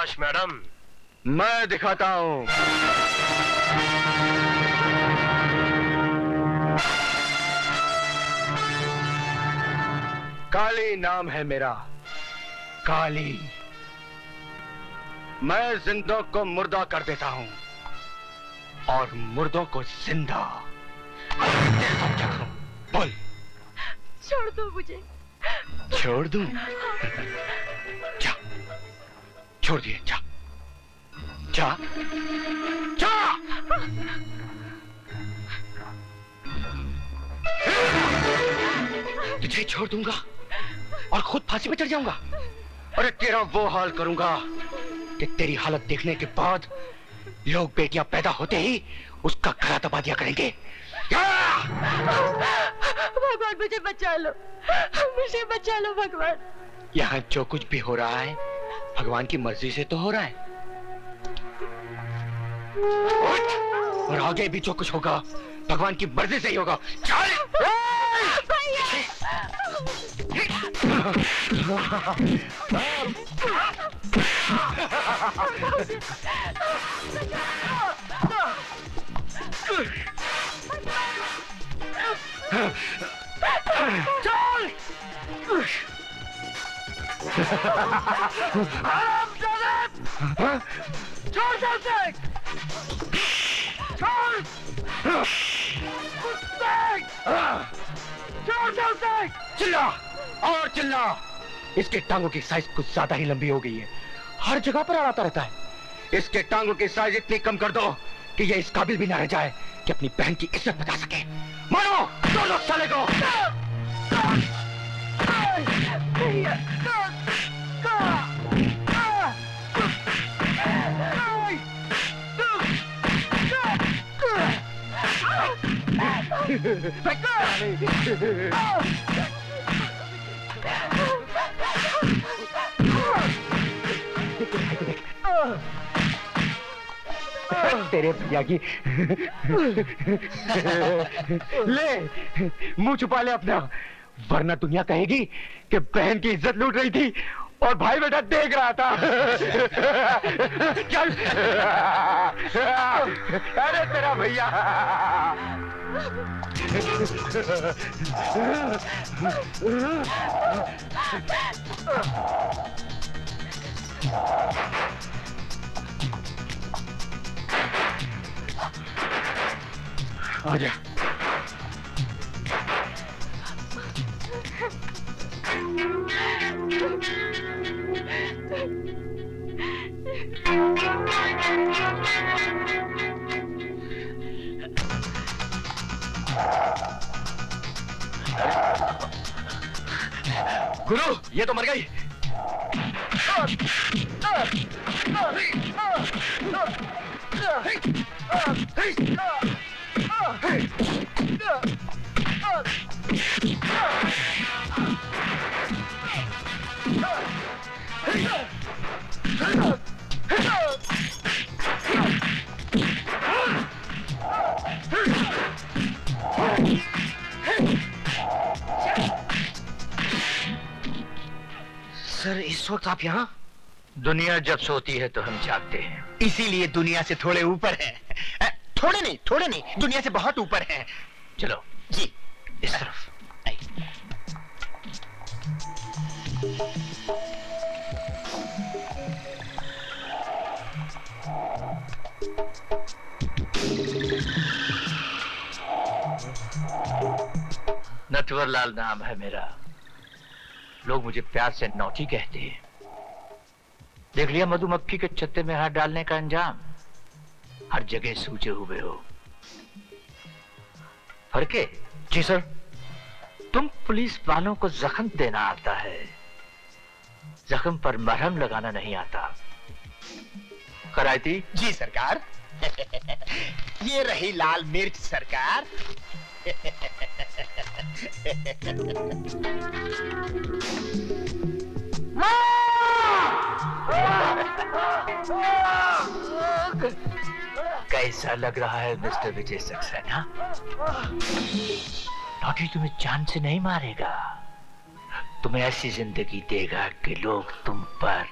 प्रकाश madam. मैं दिखाता हूं। काली नाम है मेरा, काली। मैं जिंदों को मुर्दा कर देता हूं और मुर्दों को जिंदा। क्या करूं? बोल। छोड़ दो मुझे। छोड़ दूं? जा, छोड़ दिए। जा जा जा। तुझे छोड़ दूंगा और खुद फांसी पे चढ़ जाऊंगा। अरे तेरा वो हाल करूंगा कि तेरी हालत देखने के बाद लोग बेटियां पैदा होते ही उसका गला दबा दिया करेंगे। भगवान मुझे बचा लो, मुझे बचा लो भगवान। यहाँ जो कुछ भी हो रहा है भगवान की मर्जी से तो हो रहा है, और आगे भी जो कुछ होगा भगवान की मर्जी से ही होगा। चल चिल्ला और चिल्ला। इसके टांगों की साइज कुछ ज्यादा ही लंबी हो गई है, हर जगह पर अड़ाता रहता है। इसके टांगों की साइज इतनी कम कर दो कि ये इस काबिल भी ना रह जाए कि अपनी बहन की इज्जत बचा सके। मारो दोनों साले को। तेरे भैया की ले मुंह छुपा ले अपना, वरना दुनिया कहेगी कि बहन की इज्जत लूट रही थी और भाई बेटा देख रहा था। चल। अरे तेरा भैया। आजा। गुरु, ये तो मर गई। सर, इस वक्त आप यहाँ? दुनिया जब सोती है तो हम जागते हैं। इसीलिए दुनिया से थोड़े ऊपर हैं। थोड़े नहीं, दुनिया से बहुत ऊपर हैं। चलो जी, इस तरफ। नटवरलाल नाम है मेरा। लोग मुझे प्यार से नौटी कहते हैं। देख लिया मधुमक्खी के छत्ते में हाथ डालने का अंजाम? हर जगह सूचे हुए हो। फरके? जी सर। तुम पुलिस वालों को जख्म देना आता है, जख्म पर मरहम लगाना नहीं आता। करायती? जी सरकार। ये रही लाल मिर्च सरकार। कैसा लग रहा है मिस्टर विजय सक्सेना? नौटी तुम्हें जान से नहीं मारेगा, तुम्हें ऐसी जिंदगी देगा कि लोग तुम पर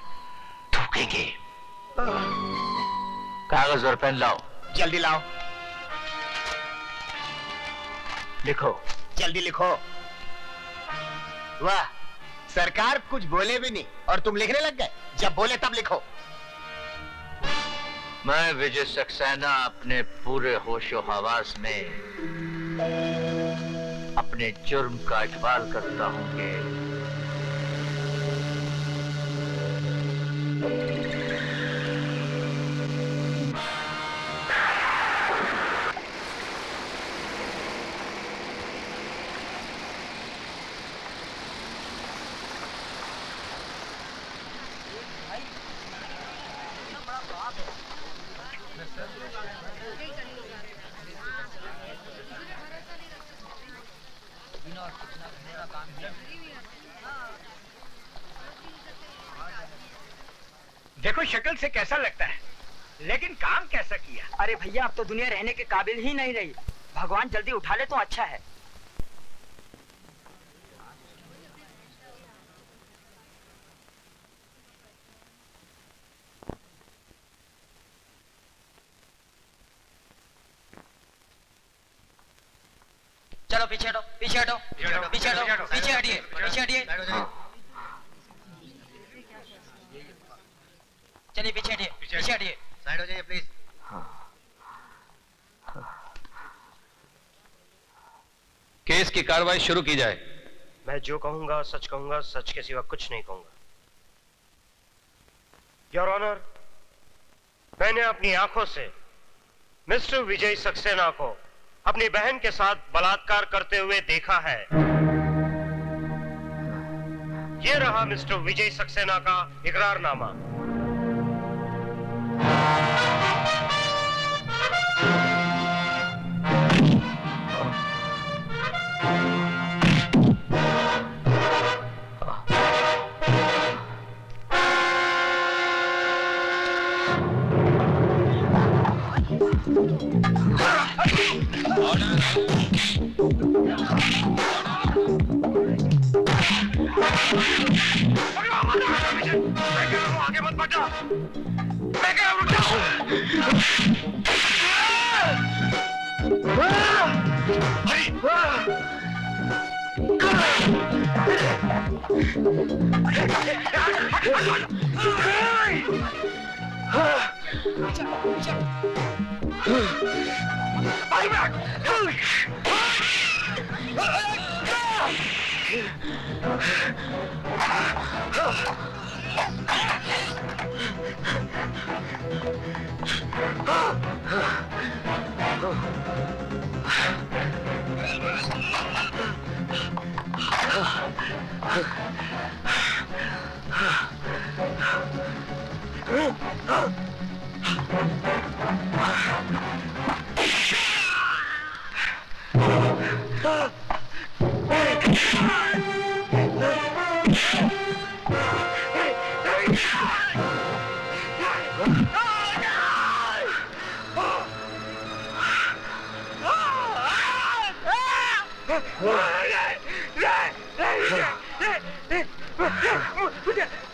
थूकेंगे। कागज और पेन लाओ। जल्दी लाओ। लिखो। जल्दी लिखो। वाह, सरकार कुछ बोले भी नहीं और तुम लिखने लग गए। जब बोले तब लिखो। मैं विजय सक्सेना अपने पूरे होशो हवास में अपने जुर्म का इकबाल करता हूं कि देखो शक्ल से कैसा लगता है, लेकिन काम कैसा किया। अरे भैया अब तो दुनिया रहने के काबिल ही नहीं रही। भगवान जल्दी उठा ले तो अच्छा है। चलो पीछे हटो, पीछे हटो, पीछे हटो, पीछे हटिए, पीछे हटिए। चलिए पीछे हटिए, पीछे हटिए। साइड हो जाइए प्लीज। केस की कार्रवाई शुरू की जाए। मैं जो कहूंगा सच कहूंगा, सच के सिवा कुछ नहीं कहूंगा। योर ऑनर, मैंने अपनी आंखों से मिस्टर विजय सक्सेना को अपनी बहन के साथ बलात्कार करते हुए देखा है। ये रहा मिस्टर विजय सक्सेना का इकरारनामा। आगे मत बढ़ना। मैं क्या रुक जाऊं?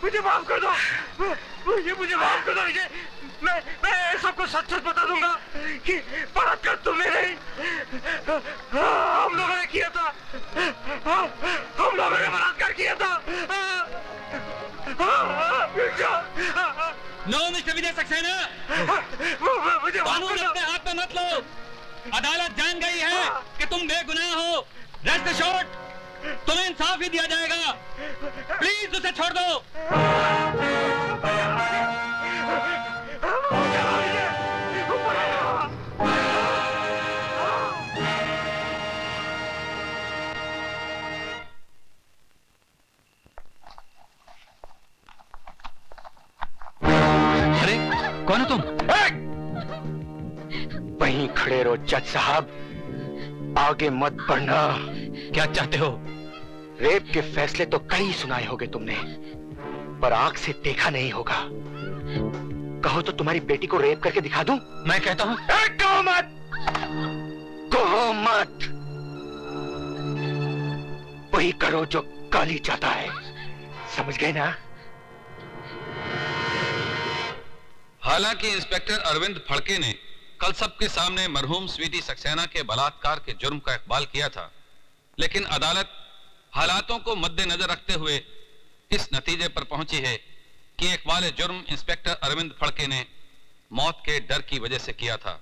मुझे माफ कर दो, मुझे माफ कर दो विजय। मैं सबको सच सच बता दूंगा कि बलात्कार तुमने नहीं, हम लोगों ने किया था। हम लोगों ने बलात्कार किया था। नो मिस्टर विजय सक्सेना, कानून अपने हाथ में मत लो। अदालत जान गई है कि तुम बेगुनाह हो। रेस्ट एश्योर्ड, तुम्हें इंसाफ ही दिया जाएगा। प्लीज उसे छोड़ दो। अरे कौन हो तुम? वहीं खड़े रहो जज साहब, आगे मत बढ़ना। क्या चाहते हो? रेप के फैसले तो कई सुनाए होंगे तुमने, पर आंख से देखा नहीं होगा। कहो तो तुम्हारी बेटी को रेप करके दिखा दूं? मैं कहता हूं कहो मत, कहो मत। वही करो जो काली चाहता है, समझ गए ना? हालांकि इंस्पेक्टर अरविंद फड़के ने कल सबके सामने मरहूम स्वीटी सक्सेना के बलात्कार के जुर्म का इकबाल किया था, लेकिन अदालत हालातों को मद्देनजर रखते हुए इस नतीजे पर पहुंची है कि इकबाल जुर्म इंस्पेक्टर अरविंद फड़के ने मौत के डर की वजह से किया था।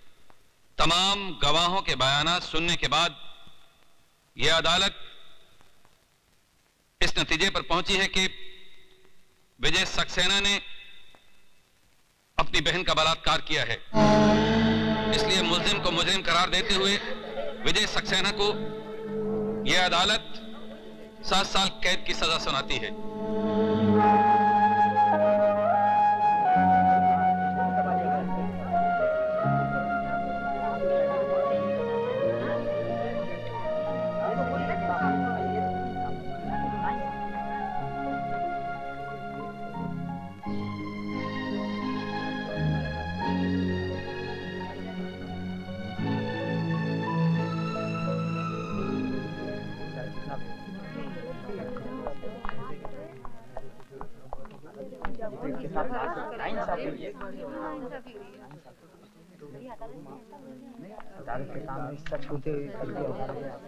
तमाम गवाहों के बयानात सुनने के बाद यह अदालत इस नतीजे पर पहुंची है कि विजय सक्सेना ने अपनी बहन का बलात्कार किया है। इसलिए मुल्जिम को मुजरिम करार देते हुए विजय सक्सेना को यह अदालत 7 साल कैद की सजा सुनाती है।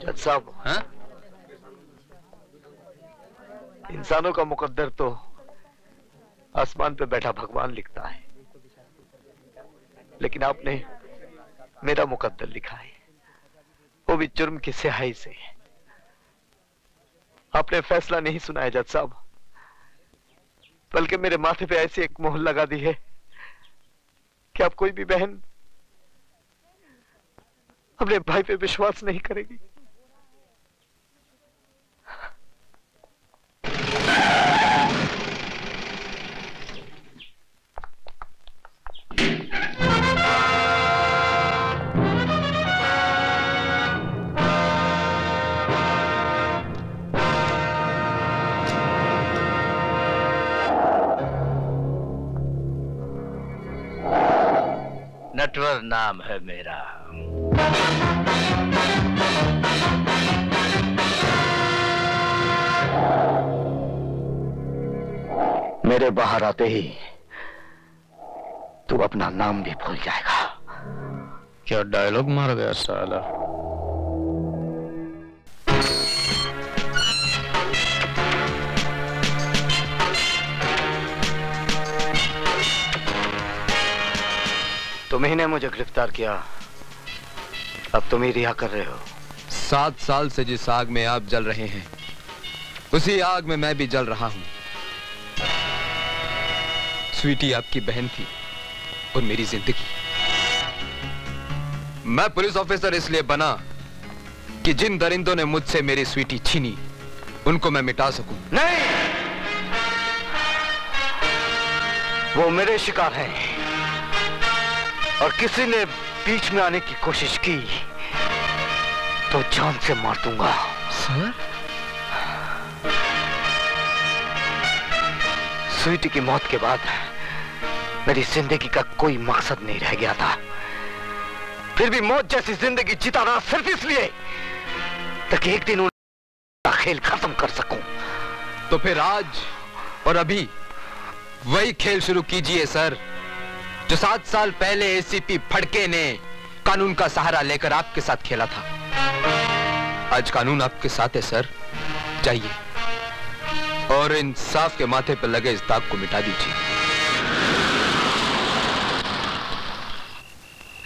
जज साहब, इंसानों का मुकद्दर तो आसमान पे बैठा भगवान लिखता है, लेकिन आपने मेरा मुकद्दर लिखा है, वो भी जुर्म की स्याही से। आपने फैसला नहीं सुनाया जज साहब, बल्कि मेरे माथे पे ऐसी एक मोहर लगा दी है कि अब कोई भी बहन अपने भाई पे विश्वास नहीं करेगी। नटवर नाम है मेरा। मेरे बाहर आते ही तू अपना नाम भी भूल जाएगा। क्या डायलॉग मार गया साला। तुम्ही ने मुझे गिरफ्तार किया, अब तुम ही रिहा कर रहे हो। 7 साल से जिस आग में आप जल रहे हैं, उसी आग में मैं भी जल रहा हूं। स्वीटी आपकी बहन थी और मेरी जिंदगी। मैं पुलिस ऑफिसर इसलिए बना कि जिन दरिंदों ने मुझसे मेरी स्वीटी छीनी, उनको मैं मिटा सकूं। नहीं, वो मेरे शिकार हैं, और किसी ने बीच में आने की कोशिश की तो जान से मार दूंगा। सर? स्वीटी की मौत के बाद मेरी जिंदगी का कोई मकसद नहीं रह गया था, फिर भी मौत जैसी जिंदगी जीता रहा सिर्फ इसलिए ताकि एक दिन उनका खेल खत्म कर सकूं। तो फिर आज और अभी वही खेल शुरू कीजिए सर, जो 7 साल पहले एसीपी फड़के ने कानून का सहारा लेकर आपके साथ खेला था। आज कानून आपके साथ है सर, जाइए और इंसाफ के माथे पर लगे इस दाग को मिटा दीजिए।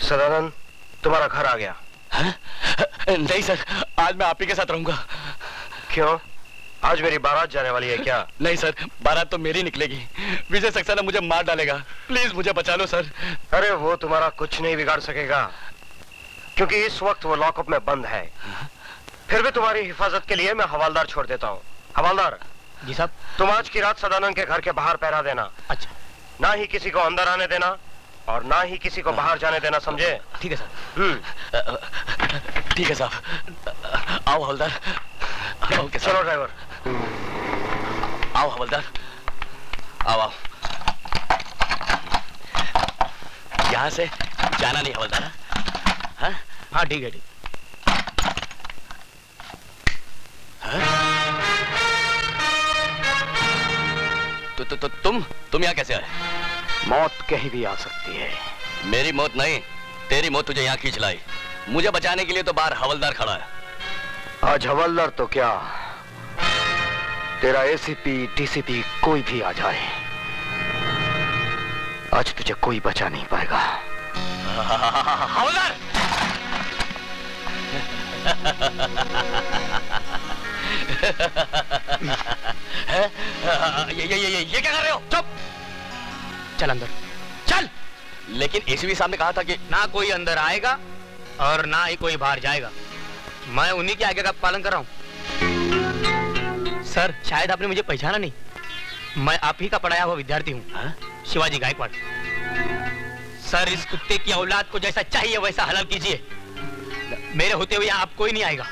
सदानंद, तुम्हारा घर आ गया। नहीं सर, आज मैं आप ही के साथ रहूंगा। क्यों? आज मेरी बारात जाने वाली है क्या? नहीं सर, बारात तो मेरी निकलेगी। विजय सक्सेना मुझे मार डालेगा, प्लीज मुझे बचा लो सर। अरे वो तुम्हारा कुछ नहीं बिगाड़ सकेगा, क्योंकि इस वक्त वो लॉकअप में बंद है। फिर भी तुम्हारी हिफाजत के लिए मैं हवालदार छोड़ देता हूँ। हवालदार जी साहब। तुम आज की रात सदानंद के घर के बाहर पहरा देना। अच्छा। ना ही किसी को अंदर आने देना और ना ही किसी को बाहर जाने देना, समझे? ठीक है सर। ठीक है साहब। आओ हवलदार। ओके चलो ड्राइवर। आओ हवलदार, आओ आओ। यहाँ से जाना नहीं हवलदार। हाँ हाँ ठीक है, ठीक। तो तुम यहाँ कैसे आए? मौत कहीं भी आ सकती है। मेरी मौत नहीं, तेरी मौत तुझे यहाँ खींच लाई। मुझे बचाने के लिए तो बाहर हवलदार खड़ा है। आज हवलदार तो क्या, तेरा एसीपी डीसीपी कोई भी आ जाए, आज तुझे कोई बचा नहीं पाएगा। हवलदार! ये क्या कर रहे हो? चुप! चल अंदर, चल! लेकिन एसीपी साहब ने कहा था कि ना कोई अंदर आएगा और ना ही कोई बाहर जाएगा। मैं उन्हीं के आगे का पालन कर रहा हूं। सर, शायद आपने मुझे पहचाना नहीं। मैं आप ही का पढ़ाया हुआ विद्यार्थी हूँ, शिवाजी गायकवाड़। सर, इस कुत्ते की औलाद को जैसा चाहिए वैसा हलाल कीजिए। मेरे होते हुए यहाँ आप कोई नहीं आएगा।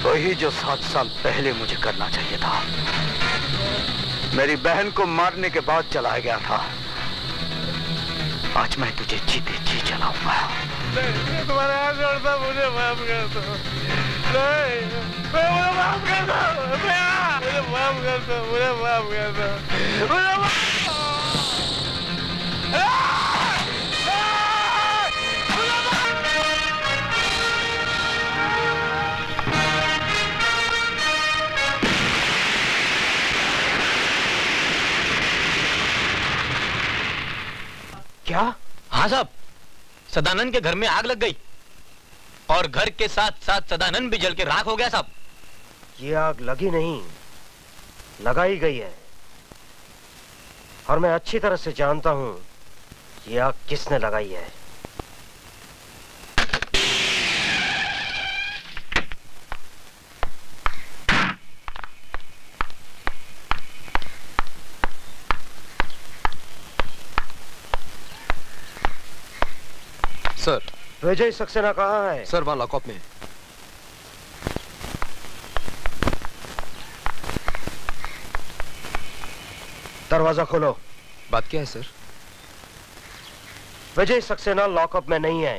वही जो 7 साल पहले मुझे करना चाहिए था। मेरी बहन को मारने के बाद चला गया था। आज मैं तुझे जीते जी चलाऊंगा। तुम्हारे हाथ जोड़ता, मुझे माफ कर दो। नहीं, मुझे माफ कर दो। मुझे माफ कर दो। मुझे माफ कर दो। मुझे माफ क्या? हाँ साहब, सदानंद के घर में आग लग गई और घर के साथ साथ सदानंद भी जल के राख हो गया साहब। ये आग लगी नहीं, लगाई गई है, और मैं अच्छी तरह से जानता हूं ये आग किसने लगाई है। सर, विजय सक्सेना कहाँ है? सर, वहां लॉकअप में। दरवाजा खोलो। बात क्या है सर? विजय सक्सेना लॉकअप में नहीं है।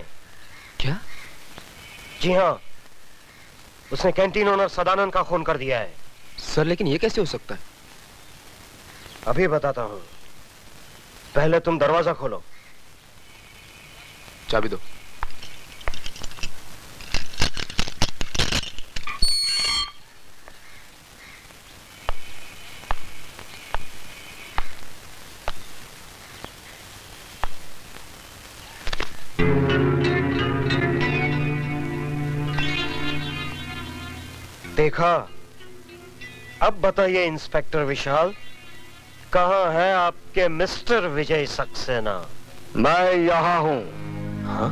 क्या? जी हाँ, उसने कैंटीन ओनर सदानंद का खून कर दिया है। सर, लेकिन ये कैसे हो सकता है? अभी बताता हूं, पहले तुम दरवाजा खोलो। चाबी दो। देखा? अब बताइए इंस्पेक्टर विशाल, कहां है आपके मिस्टर विजय सक्सेना? मैं यहां हूं। हाँ?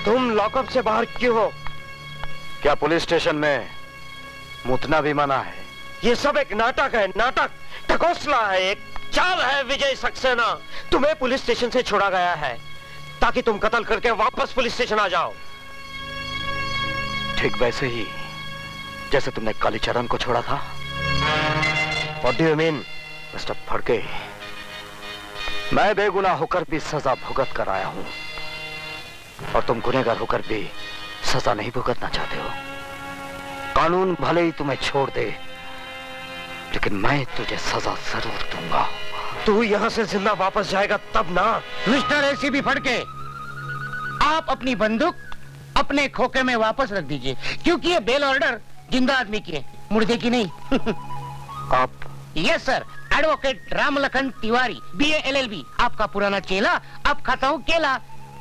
तुम लॉकअप से बाहर क्यों हो? क्या पुलिस स्टेशन में मुतना भी मना है? ये सब एक नाटक है, नाटक, ढकोसला है, एक चाल है विजय सक्सेना। तुम्हें पुलिस स्टेशन से छोड़ा गया है ताकि तुम कत्ल करके वापस पुलिस स्टेशन आ जाओ। ठीक वैसे ही जैसे तुमने कालीचरण को छोड़ा था। What do you mean? Mister Phadke, मैं बेगुनाह होकर भी सजा भुगत कर आया हूं और तुम गुनहगार होकर भी सजा नहीं भुगतना चाहते हो। कानून भले ही तुम्हें छोड़ दे, लेकिन मैं तुझे सजा जरूर दूंगा। तू यहां से जिंदा वापस जाएगा तब ना। मिस्टर एसीपी फड़के, आप अपनी बंदूक अपने खोखे में वापस रख दीजिए, क्योंकि ये बेल ऑर्डर जिंदा आदमी की है, मुर्दे की नहीं। आप yes sir, advocate Ramlakhan Tiwari, BA LLB, आपका पुराना चेला। अब खाता हूँ केला,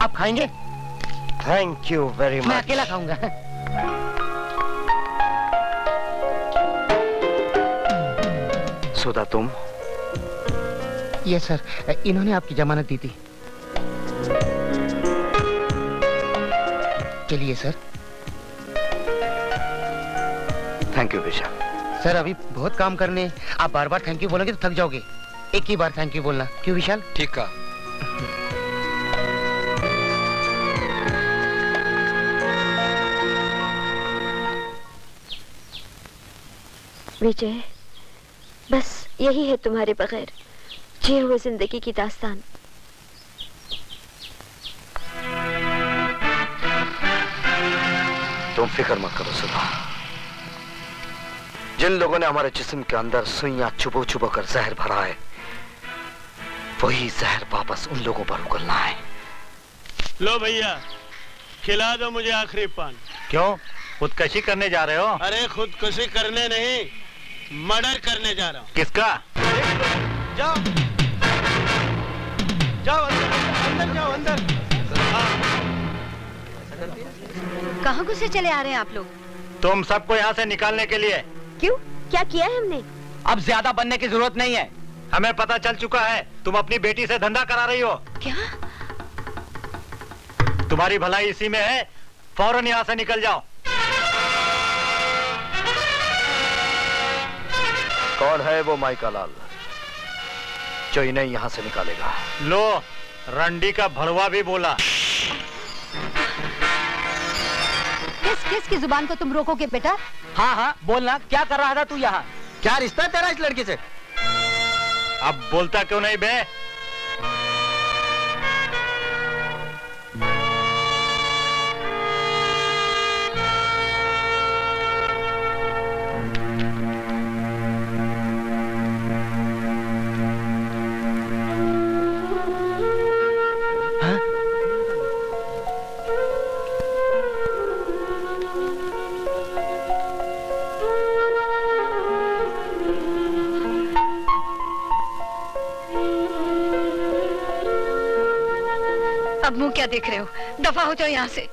आप खाएंगे? Thank you very much. मैं अकेला खाऊंगा। सुधा तुम? यस सर, इन्होंने आपकी जमानत दी थी। चलिए sir. Thank you Vishal. Sir अभी बहुत काम करने, आप बार बार थैंक यू बोलोगे तो थक जाओगे। एक ही बार थैंक यू बोलना, क्यों विशाल? ठीक है। विजय, बस यही है तुम्हारे बगैर जिए हुए जिंदगी की दास्तान। तुम फिक्र मत करो सुधा। जिन लोगों ने हमारे जिस्म के अंदर सुइयां चुबो चुबो कर जहर भरा है, वही जहर वापस उन लोगों पर उगलना है। लो भैया, खिला दो मुझे आखिरी पान। क्यों, खुदकशी करने जा रहे हो? अरे खुदकुशी करने नहीं, मर्डर करने जा रहा हूँ। किसका? जाओ जाओ अंदर जाओ अंदर। कहाँ घुसे चले आ रहे हैं आप लोग? तुम सबको यहाँ से निकालने के लिए। क्यों, क्या किया है हमने? अब ज्यादा बनने की जरूरत नहीं है। हमें पता चल चुका है तुम अपनी बेटी से धंधा करा रही हो। क्या? तुम्हारी भलाई इसी में है, फौरन यहाँ से निकल जाओ। कौन है वो माइका लाल जो इन्हें यहाँ से निकालेगा? लो, रंडी का भड़वा भी बोला। किस जुबान को तुम रोकोगे बेटा? हाँ हाँ बोलना, क्या कर रहा था तू यहाँ? क्या रिश्ता है तेरा इस लड़की से? अब बोलता क्यों नहीं बे? अब मुंह क्या देख रहे हो? दफा हो जाओ यहाँ से।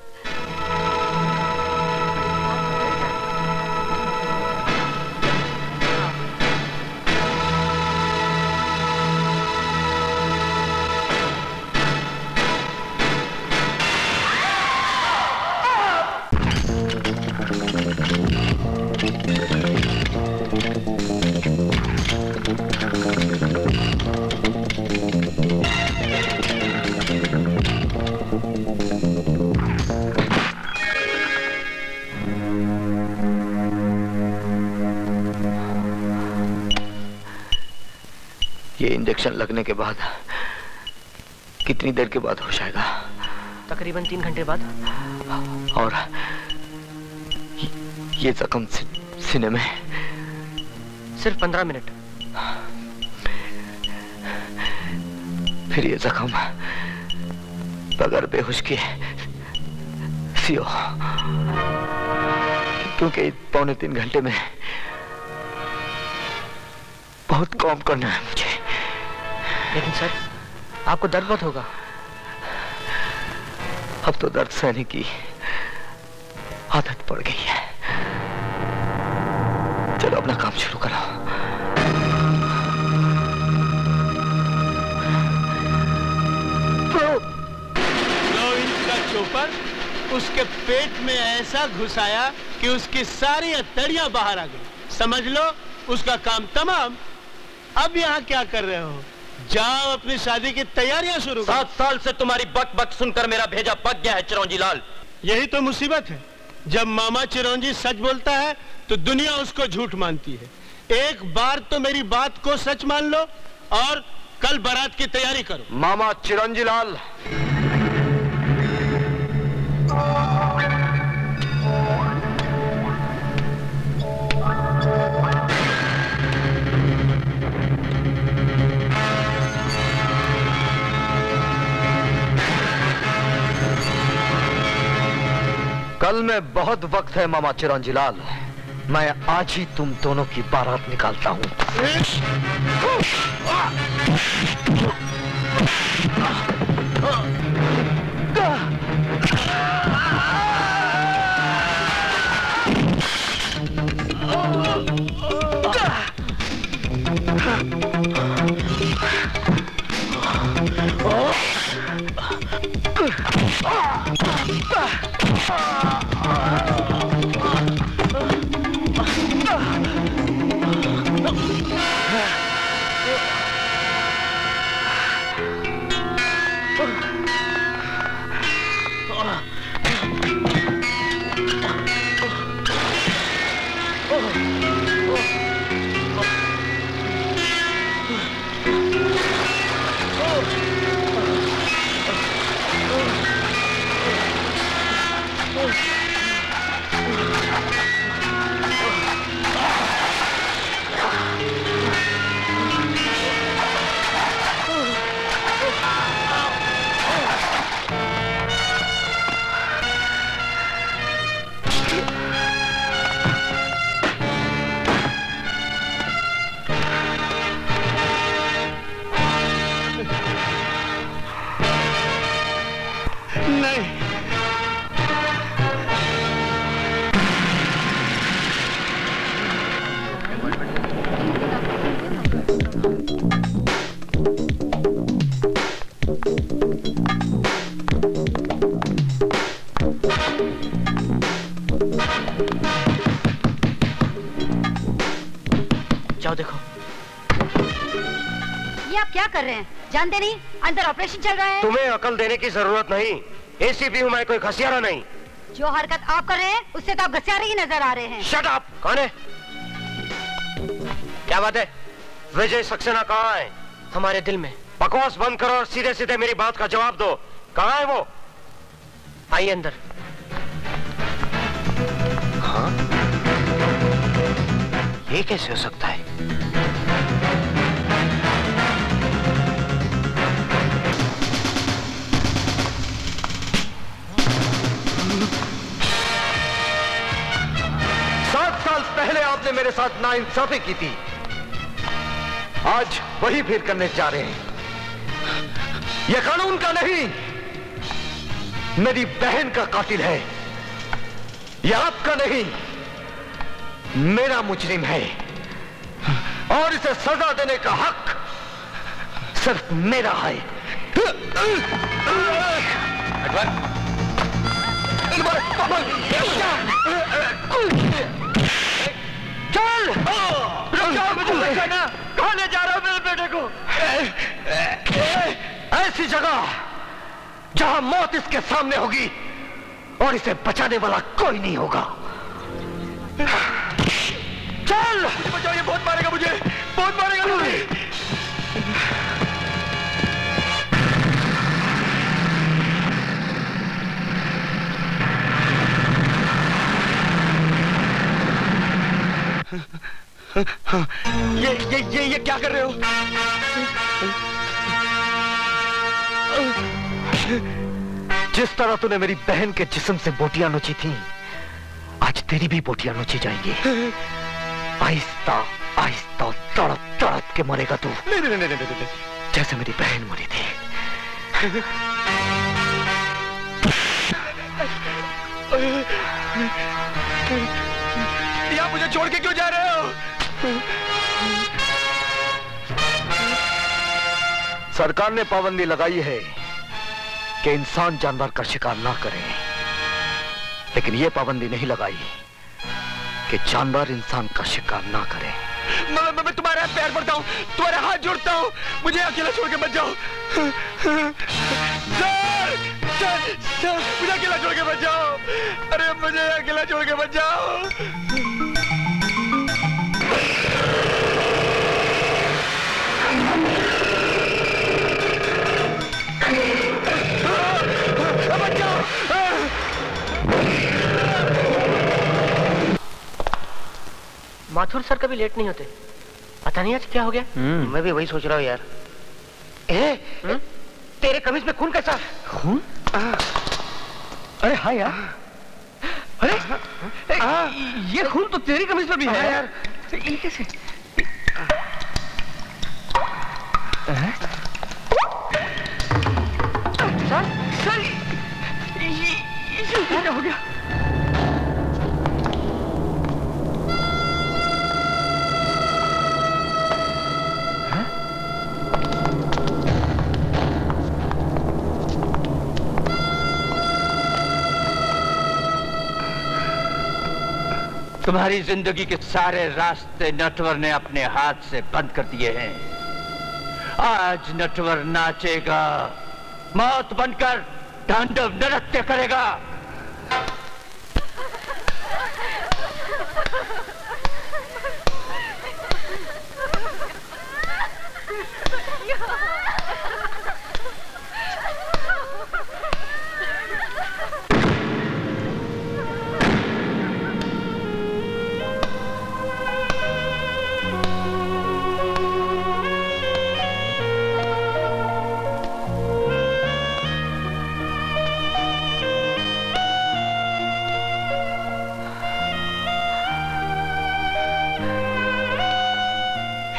इंजेक्शन लगने के बाद कितनी देर के बाद होश आएगा? तकरीबन 3 घंटे बाद। और ये जख्म सीने में? सिर्फ 15 मिनट। फिर ये जख्म बगैर बेहोश के सियो, क्योंकि 2.25 घंटे में बहुत काम करना है मुझे। लेकिन सर, आपको दर्द बहुत होगा। अब तो दर्द सहने की आदत पड़ गई है। चलो अपना काम शुरू करो। चोपर उसके पेट में ऐसा घुसाया कि उसकी सारी हथेलियां बाहर आ गई। समझ लो उसका काम तमाम। अब यहाँ क्या कर रहे हो? जाओ अपनी शादी की तैयारियां शुरू करो। 7 साल से तुम्हारी बक बक सुनकर मेरा भेजा पक गया है चिरौंजी लाल। यही तो मुसीबत है, जब मामा चिरौंजी सच बोलता है तो दुनिया उसको झूठ मानती है। एक बार तो मेरी बात को सच मान लो और कल बारात की तैयारी करो। मामा चिरौंजी लाल, कल में बहुत वक्त है मामा चिरौंजी लाल। मैं आज ही तुम दोनों की बारात निकालता हूं। जाओ देखो। ये आप क्या कर रहे हैं? जानते नहीं अंदर ऑपरेशन चल रहा है? तुम्हें अकल देने की जरूरत नहीं। एसीपी हूँ मैं, कोई घसियारा नहीं। जो हरकत आप कर रहे हैं उससे तो आप घसियारे ही नजर आ रहे हैं। Shut up! कौन है? क्या बात है? विजय सक्सेना कहाँ है? हमारे दिल में। बकवास बंद करो और सीधे सीधे मेरी बात का जवाब दो। कहाँ है वो? आइए अंदर। हाँ? ये कैसे हो सकता है? पहले आपने मेरे साथ नाइंसाफी की थी, आज वही फिर करने जा रहे हैं। यह कानून का नहीं, मेरी बहन का कातिल है। यह आपका नहीं, मेरा मुजरिम है और इसे सजा देने का हक सिर्फ मेरा है। चल! मुझे बचाना। कहाँ ले जा रहा हो मेरे बेटे को? ऐसी जगह जहां मौत इसके सामने होगी और इसे बचाने वाला कोई नहीं होगा। चल! मुझे बचाओ, ये बहुत मारेगा मुझे, बहुत मारेगा मुझे। ये क्या कर रहे हो? जिस तरह तूने मेरी बहन के जिस्म से बोटियां नोची थी, आज तेरी भी बोटियां नोची जाएंगी। आहिस्ता आहिस्ता तड़प तड़प के मरेगा तू। नहीं, जैसे मेरी बहन मरी थी। आप मुझे छोड़ के क्यों जा रहे हो? सरकार ने पाबंदी लगाई है कि इंसान जानवर का शिकार ना करें, लेकिन यह पाबंदी नहीं लगाई कि जानवर इंसान का शिकार ना करे। मैं तुम्हारे पैर पड़ता हूँ, तुम्हारे हाथ जोड़ता हूँ, मुझे अकेला छोड़ के मत जाओ। सर, मुझे अकेला छोड़ के मत जाओ। अरे मुझे अकेला छोड़ के मत जाओ। माथुर सर कभी लेट नहीं होते, पता नहीं आज क्या हो गया। मैं भी वही सोच रहा हूँ यार। तेरे कमीज में खून कैसा? खून? अरे हाँ यार, अरे ये खून तो तेरी कमीज पर भी है यार। ये कैसे? सर ये क्या हो गया? तुम्हारी जिंदगी के सारे रास्ते नटवर ने अपने हाथ से बंद कर दिए हैं। आज नटवर नाचेगा, मौत बनकर तांडव नृत्य करेगा।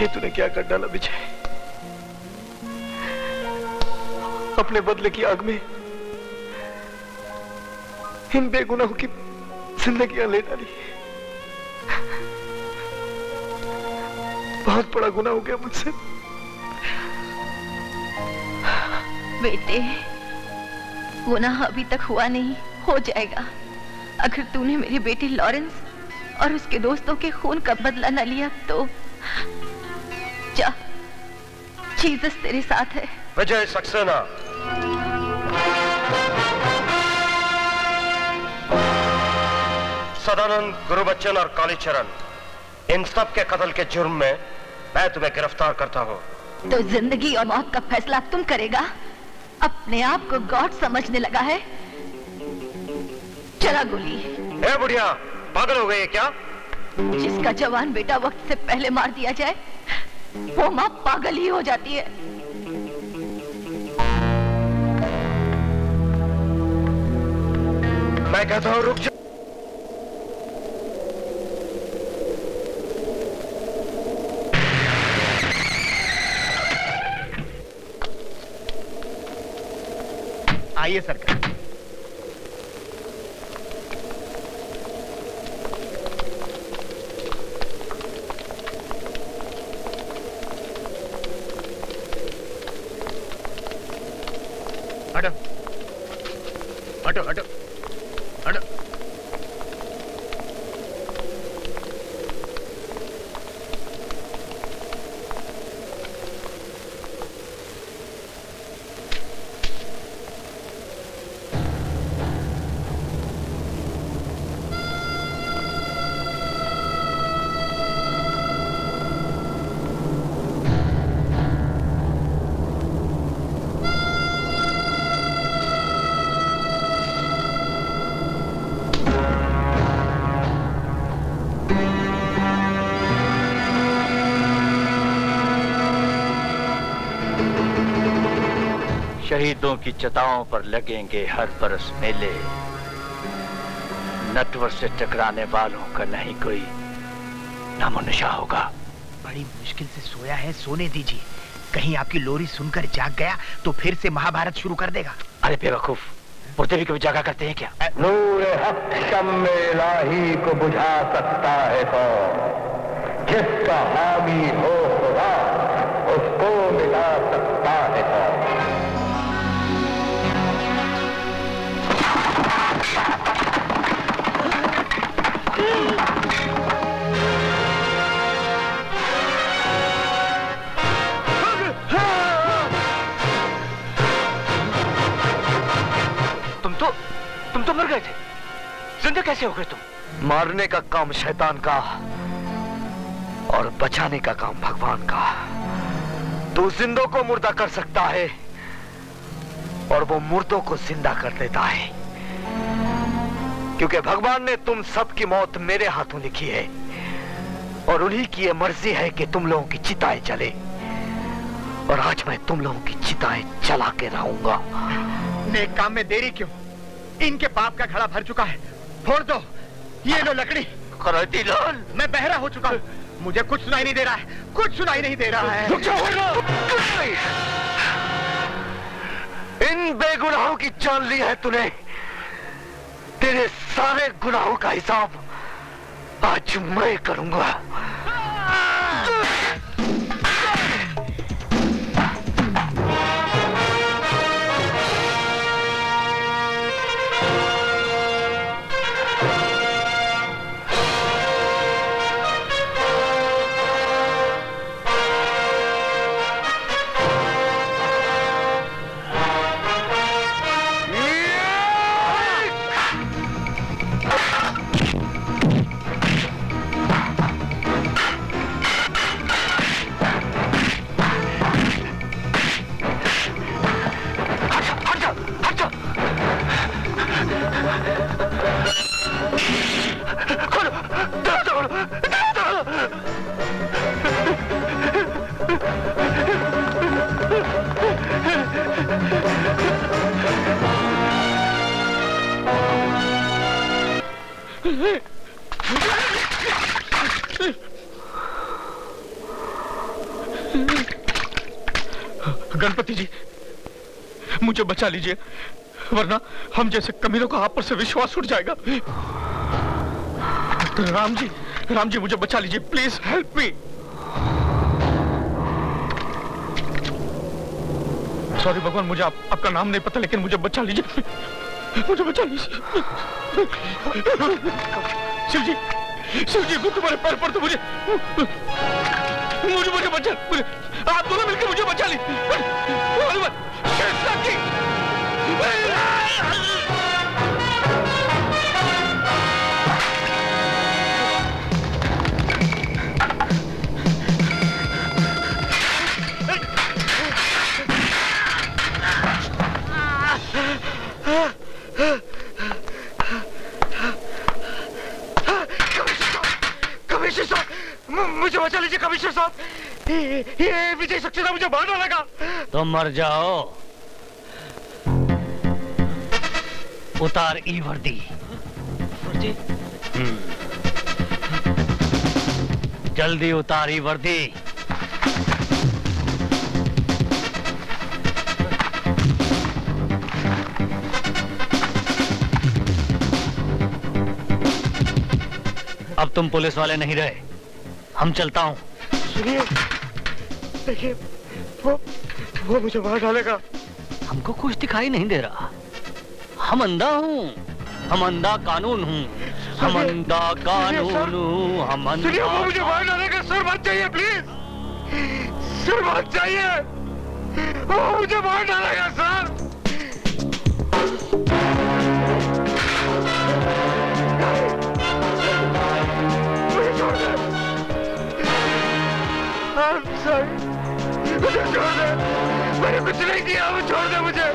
ये तूने क्या कर डाला विजय? अपने बदले की आग में इन बेगुनाहों की जिंदगियां ले डाली। बहुत बड़ा गुनाह हो गया मुझसे। बेटे, गुनाह अभी तक हुआ नहीं, हो जाएगा। अगर तूने मेरे बेटे लॉरेंस और उसके दोस्तों के खून का बदला न लिया तो जा, जीसस तेरे साथ है। विजय सक्सेना, सदानंद, गुरुबच्चन और कालीचरण, इन सब के कत्ल के जुर्म में मैं तुम्हें गिरफ्तार करता हूँ। तो जिंदगी और मौत का फैसला तुम करेगा? अपने आप को गॉड समझने लगा है? चला गोली। ए बुढ़िया, पागल हो गई है क्या? जिसका जवान बेटा वक्त से पहले मार दिया जाए वो माँ पागल ही हो जाती है। मैं कहता हूँ रुक जा। आइए सरकार। हटो हटो हटो हटो। शहीदों की चिताओं पर लगेंगे हर बरस मेले। नटवर से टकराने वालों का नहीं कोई नामोनिशा होगा। बड़ी मुश्किल से सोया है, सोने दीजिए। कहीं आपकी लोरी सुनकर जाग गया तो फिर से महाभारत शुरू कर देगा। अरे बेवकूफ, मुर्दे भी कभी जागा करते हैं क्या? नूर हक शम्मे इलाही को बुझा सकता है कौन? जिसका हामी हो खुदा उसको मिला सकता है कौन? तुम तो मर गए थे, जिंदा कैसे हो गए तुम? मारने का काम शैतान का और बचाने का काम भगवान का। तू जिंदों को मुर्दा कर सकता है और वो मुर्दों को जिंदा कर देता है, क्योंकि भगवान ने तुम सबकी मौत मेरे हाथों लिखी है और उन्हीं की ये मर्जी है कि तुम लोगों की चिताएं जले। और आज मैं तुम लोगों की चिताएं जला के रहूंगा। नेक काम में देरी क्यों? इनके पाप का घड़ा भर चुका है, फोड़ दो। ये लो लकड़ी। कराती लाल, मैं बहरा हो चुका हूँ, मुझे कुछ सुनाई नहीं दे रहा है, कुछ सुनाई नहीं दे रहा है। रुक जाओ वरना। इन बेगुनाहों की जान ली है तूने, तेरे सारे गुनाहों का हिसाब आज मैं करूंगा। गणपति जी, मुझे बचा लीजिए, वरना हम जैसे कमीनों का आप पर से विश्वास उठ जाएगा। राम जी मुझे बचा लीजिए, प्लीज हेल्प मी। सॉरी भगवान, मुझे आपका नाम नहीं पता, लेकिन मुझे बचा लीजिए, मुझे बचा लीजिए। शिव जी मैं तुम्हारे पैर पड़ता हूं, मुझे बचा, आप दोनों मिलकर मुझे बचा लीजिए। कमिश्नर साहब, मुझे बचा लीजिए कमिश्नर साहब, ये विजय सक्सेना मुझे मार डालेगा। तुम मर जाओ, उतार ई वर्दी। जल्दी उतार ई वर्दी। अब तुम पुलिस वाले नहीं रहे, हम चलता हूं। सुनिए, देखिए, वो मुझे मार डालेगा। हमको कुछ दिखाई नहीं दे रहा, हम अंधा हूँ, हम अंधा कानून हूँ, हम अंधा कानून हूँ, हम अंधा। सुनिए, वो मुझे मार डालेगा, सर मत जाइए प्लीज, सर मत जाइए, वो मुझे मार डालेगा सर। मुझे छोड़ दे, मैंने कुछ नहीं किया, छोड़ दे मुझे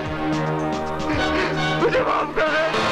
माफ कर दे।